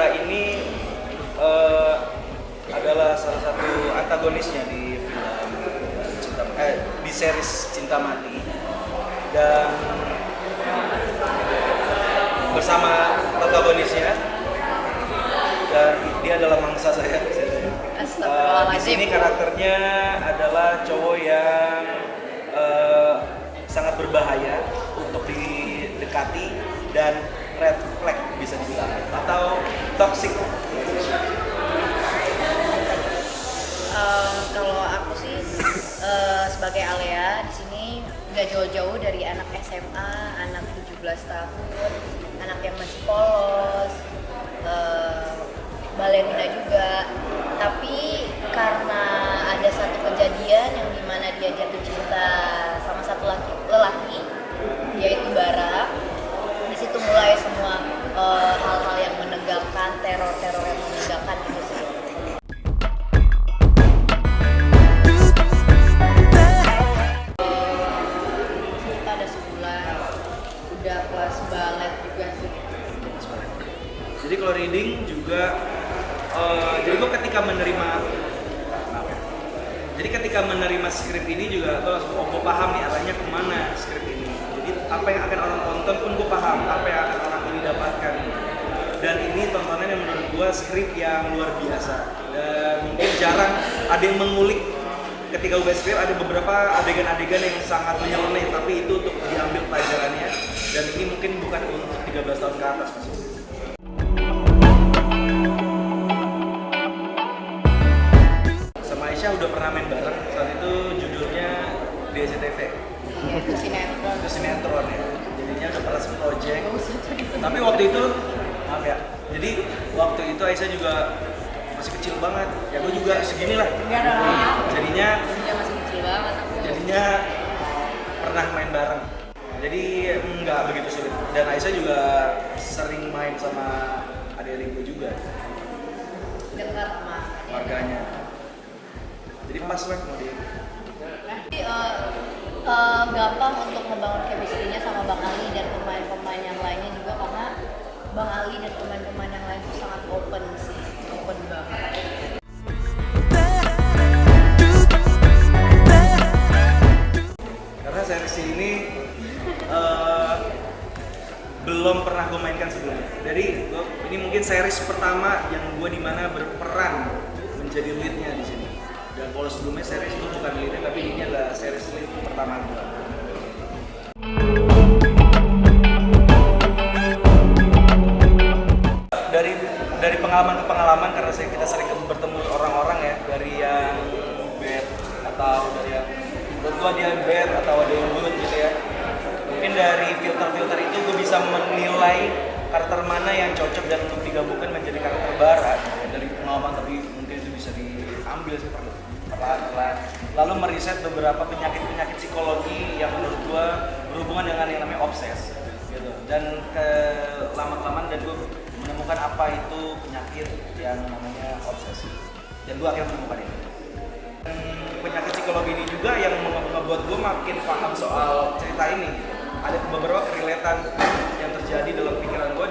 Bara ini adalah salah satu antagonisnya di film di series Cinta Mati, dan bersama protagonisnya, dan dia adalah mangsa saya. Di sini karakternya adalah cowok yang sangat berbahaya untuk didekati dan red flag bisa dibilang, atau toxic. Kalau aku sih sebagai Alea di sini nggak jauh-jauh dari anak SMA, anak 17 tahun, anak yang masih polos, balerina juga. Tapi karena ada satu kejadian yang dimana dia jatuh cinta sama satu lelaki, yaitu Bara. Di situ mulai semua hal-hal yang menegangkan, teror-teror yang menegangkan gitu sih. Kita ada sebulan, udah kelas balet juga sih. Jadi kalau reading juga, jadi gue ketika menerima skrip ini juga gue paham nih arahnya kemana skrip ini. Jadi apa yang akan orang tonton pun gue paham apa yang akan orang ini dapatkan. Dan ini tontonan yang menurut gue skrip yang luar biasa, dan mungkin jarang ada yang mengulik. Ketika gue skrip ada beberapa adegan-adegan yang sangat menyeleneh, tapi itu untuk diambil pelajarannya, dan ini mungkin bukan untuk 13 tahun ke atas maksudnya. Sama Aisyah udah pernah main bareng, saat itu judulnya DCTV. Iya, itu sinetron. Itu sinetron ya, jadinya udah pernah project. Tapi waktu itu, maaf ya, jadi waktu itu Aisyah juga masih kecil banget, ya gue juga segini lah. Jadinya masih kecil banget. Jadinya pernah main bareng, jadi nggak begitu sulit. Dan Aisyah juga sering main sama adik-adik gue juga, Dekat sama warganya. Jadi pas lah mau dia. Jadi gampang untuk membangun chemistry-nya sama Bang Ali dan pemain-pemain yang lainnya juga, karena Bang Ali dan pemain-pemain yang lain itu sangat open sih, open banget. Karena series ini belum pernah gue mainkan sebelumnya. Jadi ini mungkin series pertama yang gue dimana berperan menjadi leadnya di sini. Dan kalau sebelumnya series itu bukan leadnya, tapi ini adalah series lead pertama gue. Dari pengalaman ke pengalaman, karena kita sering bertemu orang-orang ya, dari yang bad atau dari yang menurut gue dia bad atau ada yang good gitu ya. Mungkin dari filter-filter itu gue bisa menilai karakter mana yang cocok dan untuk digabungkan menjadi karakter Bara dari pengalaman, tapi mungkin itu bisa diambil seperti perlahan-lahan. Lalu meriset beberapa penyakit psikologi yang menurut gue berhubungan dengan yang namanya obses gitu. Dan lama-kelamaan dan gue menemukan apa itu penyakit yang namanya obsesi, dan gue akhirnya menemukan ini. Penyakit psikologi ini juga yang membuat gue makin paham soal cerita ini. Ada beberapa kerelatan yang terjadi dalam pikiran gue